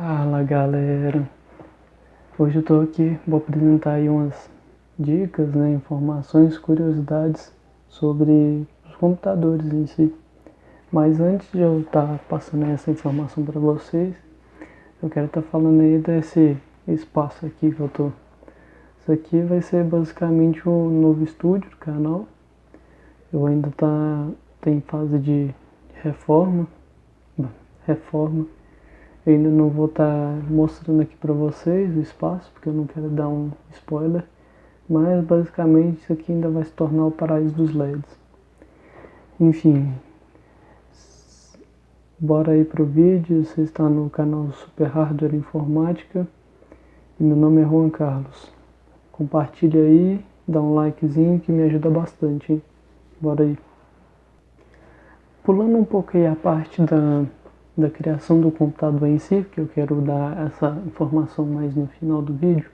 Fala galera, hoje eu tô aqui, vou apresentar aí umas dicas, informações, curiosidades sobre os computadores em si. Mas antes de eu estar passando essa informação para vocês, eu quero estar falando aí desse espaço aqui que eu tô. Isso aqui vai ser basicamente o novo estúdio do canal. Eu ainda tá em fase de reforma. Eu ainda não vou estar mostrando aqui para vocês o espaço, porque eu não quero dar um spoiler, mas basicamente isso aqui ainda vai se tornar o paraíso dos LEDs. Enfim, bora aí pro vídeo. Você está no canal Super Hardware Informática e meu nome é Juan Carlos. Compartilha aí, dá um likezinho que me ajuda bastante, hein? Bora aí. Pulando um pouco aí a parte da criação do computador em si, que eu quero dar essa informação mais no final do vídeo.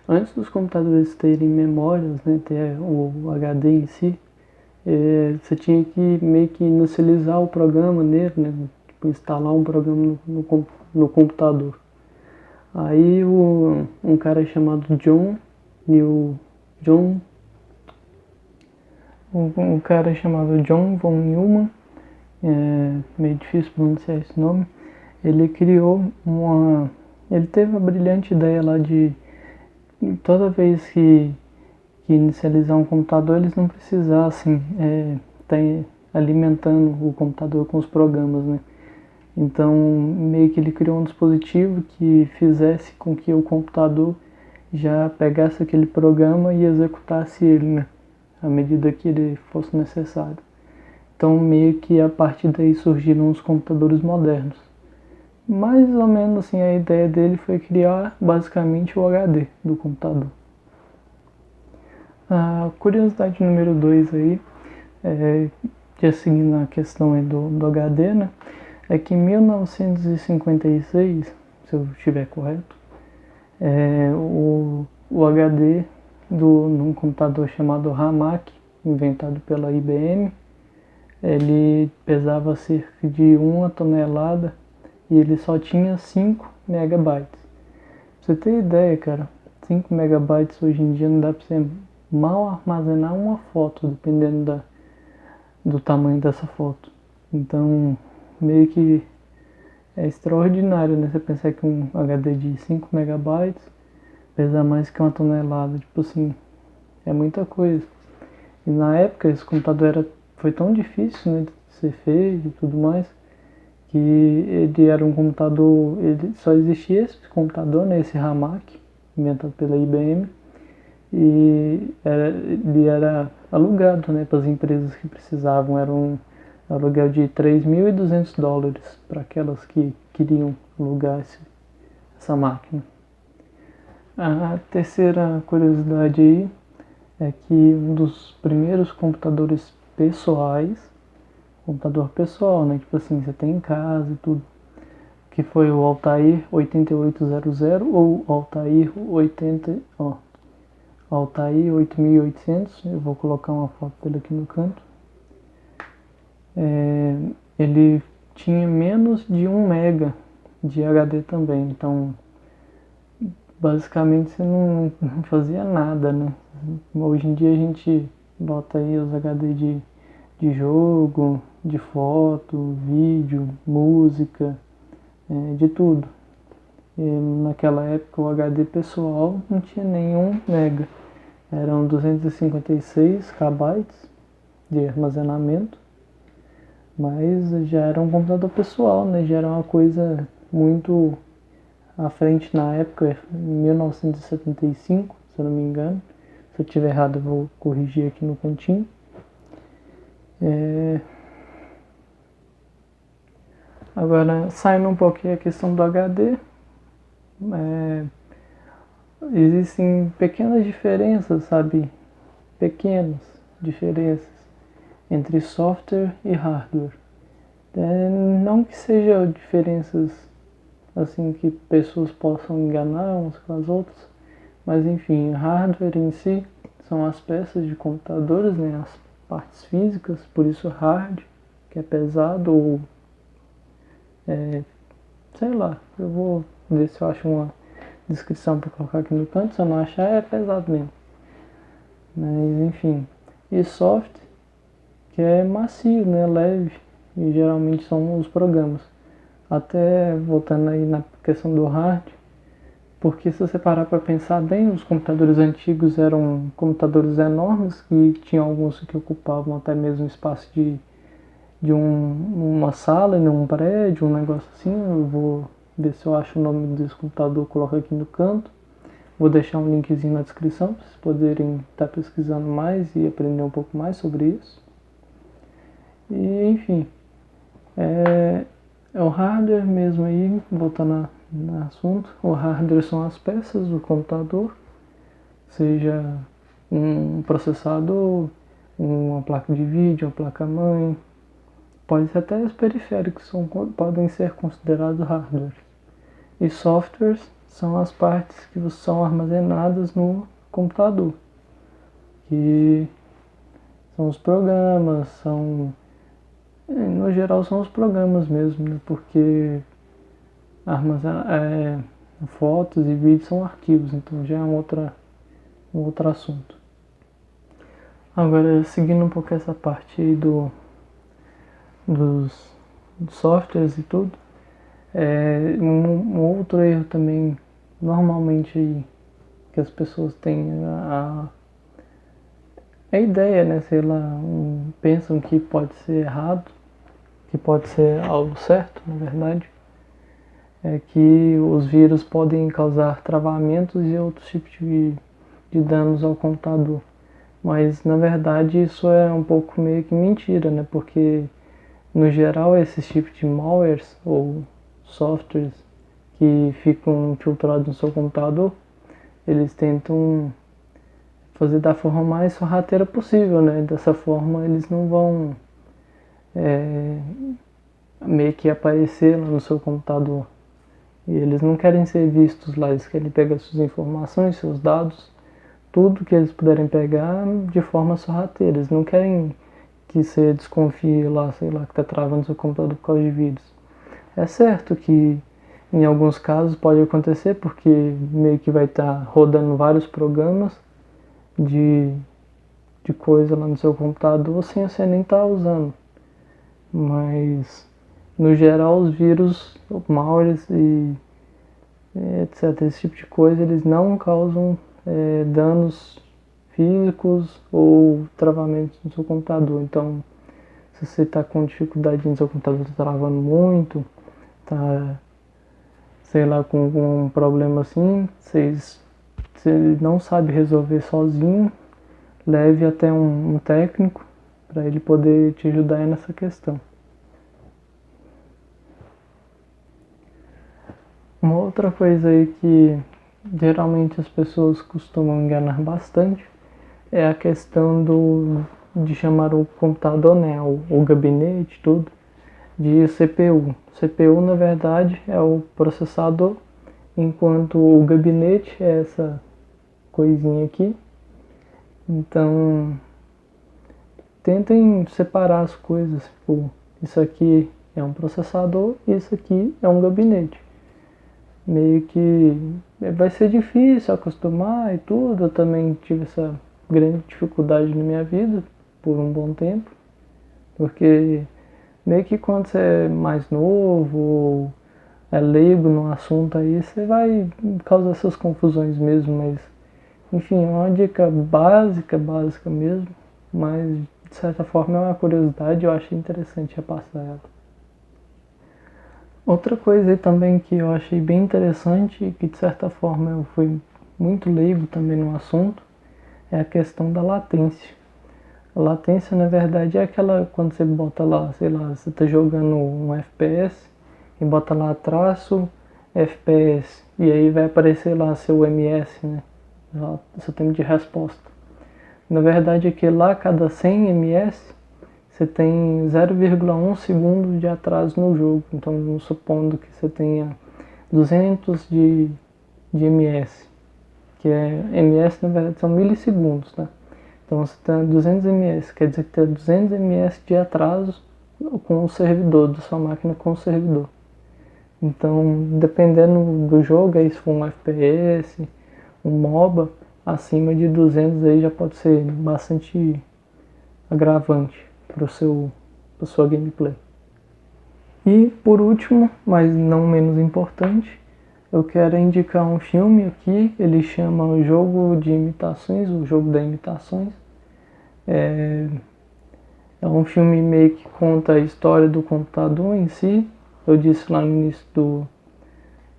Antes dos computadores terem memórias, ter o HD em si, você tinha que meio que inicializar o programa nele, tipo, instalar um programa no computador. Aí um cara chamado um cara chamado John von Neumann, meio difícil pronunciar esse nome, ele teve a brilhante ideia lá de toda vez que inicializar um computador, eles não precisassem estar alimentando o computador com os programas, né? Então, meio que ele criou um dispositivo que fizesse com que o computador já pegasse aquele programa e executasse ele, né? À medida que ele fosse necessário. Então, meio que a partir daí surgiram os computadores modernos. Mais ou menos assim, a ideia dele foi criar basicamente o HD do computador. A curiosidade número 2 aí, já seguindo a questão aí do HD, né, é que em 1956, se eu estiver correto, o HD num computador chamado Hamac, inventado pela IBM, ele pesava cerca de 1 tonelada e ele só tinha 5 megabytes. Pra você ter ideia, cara, 5 megabytes hoje em dia não dá pra você mal armazenar uma foto, dependendo do tamanho dessa foto. Então, meio que é extraordinário, né? Você pensar que um HD de 5 megabytes pesa mais que 1 tonelada. Tipo assim, é muita coisa. E na época esse computador foi tão difícil, né, de ser feito e tudo mais, que ele era um computador, ele só existia esse computador, né, esse Hamac, inventado pela IBM, e ele era alugado, né, para as empresas que precisavam. Era um aluguel de $3.200 para aquelas que queriam alugar essa máquina. A terceira curiosidade aí é que um dos primeiros computadores pessoais, computador pessoal, né, tipo assim, você tem em casa e tudo, que foi o Altair 8800 ou Altair 8800, eu vou colocar uma foto dele aqui no canto. Ele tinha menos de 1 mega de HD também, então basicamente você não fazia nada, né? Hoje em dia a gente bota aí os HD de jogo, de foto, vídeo, música, de tudo. E naquela época o HD pessoal não tinha nenhum mega, eram 256 KB de armazenamento, mas já era um computador pessoal, né? Já era uma coisa muito à frente na época, em 1975, se eu não me engano. Se eu estiver errado eu vou corrigir aqui no cantinho. Agora, saindo um pouquinho a questão do HD, existem pequenas diferenças, sabe? Pequenas diferenças entre software e hardware. Não que sejam diferenças assim que pessoas possam enganar umas com as outras, mas enfim, hardware em si são as peças de computadores, né, as partes físicas, por isso hard, que é pesado ou sei lá, eu vou ver se eu acho uma descrição para colocar aqui no canto. Se eu não achar, é pesado mesmo. Mas enfim. E soft, que é macio, né, leve, e geralmente são os programas. Até voltando aí na questão do hard, porque se você parar para pensar bem, os computadores antigos eram computadores enormes, que tinham alguns que ocupavam até mesmo espaço uma sala em um prédio, um negócio assim. Eu vou ver se eu acho o nome desse computador, coloco aqui no canto. Vou deixar um linkzinho na descrição para vocês poderem estar pesquisando mais e aprender um pouco mais sobre isso. E enfim, é o hardware mesmo aí, voltando no assunto. O hardware são as peças do computador, seja um processador, uma placa de vídeo, uma placa-mãe. Pode ser até os periféricos podem ser considerados hardware. E softwares são as partes que são armazenadas no computador, que são os programas, no geral são os programas mesmo, né? Porque fotos e vídeos são arquivos, então já é um outro assunto. Agora, seguindo um pouco essa parte aí dos softwares e tudo, um outro erro também, normalmente aí, que as pessoas têm a ideia, né, sei lá, pensam que pode ser errado, que pode ser algo certo, na verdade, é que os vírus podem causar travamentos e outros tipos de danos ao computador. Mas, na verdade, isso é um pouco meio que mentira, né, porque, no geral, esses tipos de malwares ou softwares que ficam infiltrados no seu computador, eles tentam fazer da forma mais sorrateira possível, né? Dessa forma eles não vão meio que aparecer lá no seu computador. E eles não querem ser vistos lá, eles querem pegar suas informações, seus dados, tudo que eles puderem pegar de forma sorrateira. Eles não querem que você desconfie lá, sei lá, que está travando seu computador por causa de vírus. É certo que em alguns casos pode acontecer, porque meio que vai estar rodando vários programas de coisa lá no seu computador sem você nem estar usando. Mas, no geral, os vírus, malwares e etc., esse tipo de coisa, eles não causam danos físicos ou travamentos no seu computador. Então, se você está com dificuldade no seu computador, está travando muito, está, sei lá, com um problema assim, você não sabe resolver sozinho, leve até um técnico para ele poder te ajudar nessa questão. Uma outra coisa aí que geralmente as pessoas costumam enganar bastante é a questão de chamar o computador, né, o gabinete, tudo, de CPU. CPU, na verdade, é o processador, enquanto o gabinete é essa coisinha aqui. Então, tentem separar as coisas. Tipo, isso aqui é um processador e isso aqui é um gabinete. Meio que vai ser difícil acostumar e tudo. Eu também tive essa grande dificuldade na minha vida por um bom tempo, porque meio que quando você é mais novo ou é leigo no assunto aí, você vai causar essas confusões mesmo, mas enfim, é uma dica básica mesmo, mas de certa forma é uma curiosidade, eu achei interessante repassar ela. Outra coisa aí também que eu achei bem interessante e que de certa forma eu fui muito leigo também no assunto, é a questão da latência. A latência, na verdade, é aquela quando você bota lá, sei lá, você está jogando um FPS e bota lá traço FPS e aí vai aparecer lá seu MS, né? Seu tempo de resposta. Na verdade, é que lá a cada 100 ms você tem 0,1 segundo de atraso no jogo. Então, supondo que você tenha 200 de ms, que ms na verdade são milissegundos, tá? Então você tem 200 ms, quer dizer que tem 200 ms de atraso com o servidor, da sua máquina com o servidor. Então, dependendo do jogo, aí se for um FPS, um MOBA, acima de 200 aí já pode ser bastante agravante para sua gameplay. E por último, mas não menos importante, eu quero indicar um filme aqui, ele chama O Jogo de Imitações, o Jogo das Imitações. É um filme meio que conta a história do computador em si. Eu disse lá no início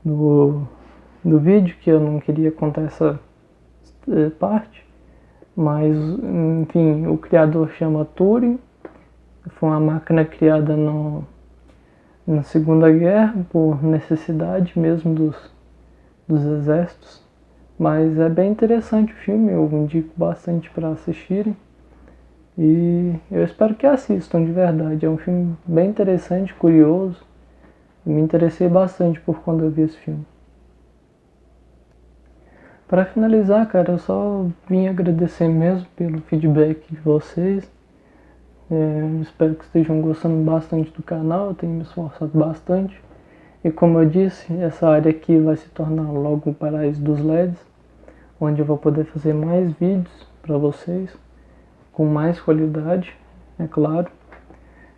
do vídeo que eu não queria contar essa parte, mas enfim, o criador chama Turing, foi uma máquina criada na Segunda Guerra por necessidade mesmo dos exércitos, mas é bem interessante o filme, eu indico bastante para assistirem e eu espero que assistam de verdade. É um filme bem interessante, curioso, me interessei bastante por quando eu vi esse filme. Para finalizar, cara, eu só vim agradecer mesmo pelo feedback de vocês. Espero que estejam gostando bastante do canal, eu tenho me esforçado bastante. E como eu disse, essa área aqui vai se tornar logo o paraíso dos LEDs, onde eu vou poder fazer mais vídeos para vocês, com mais qualidade, é claro.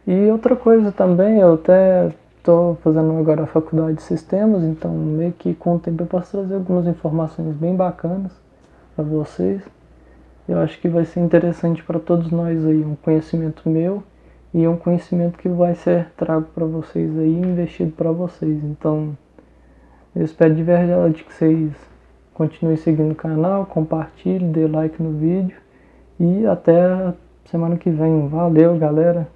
E outra coisa também, eu até estou fazendo agora a faculdade de sistemas, então meio que com o tempo eu posso trazer algumas informações bem bacanas para vocês. Eu acho que vai ser interessante para todos nós aí, um conhecimento meu e um conhecimento que vai ser trago para vocês aí, investido para vocês. Então, eu espero de verdade que vocês continuem seguindo o canal, compartilhem, dê like no vídeo e até semana que vem. Valeu, galera!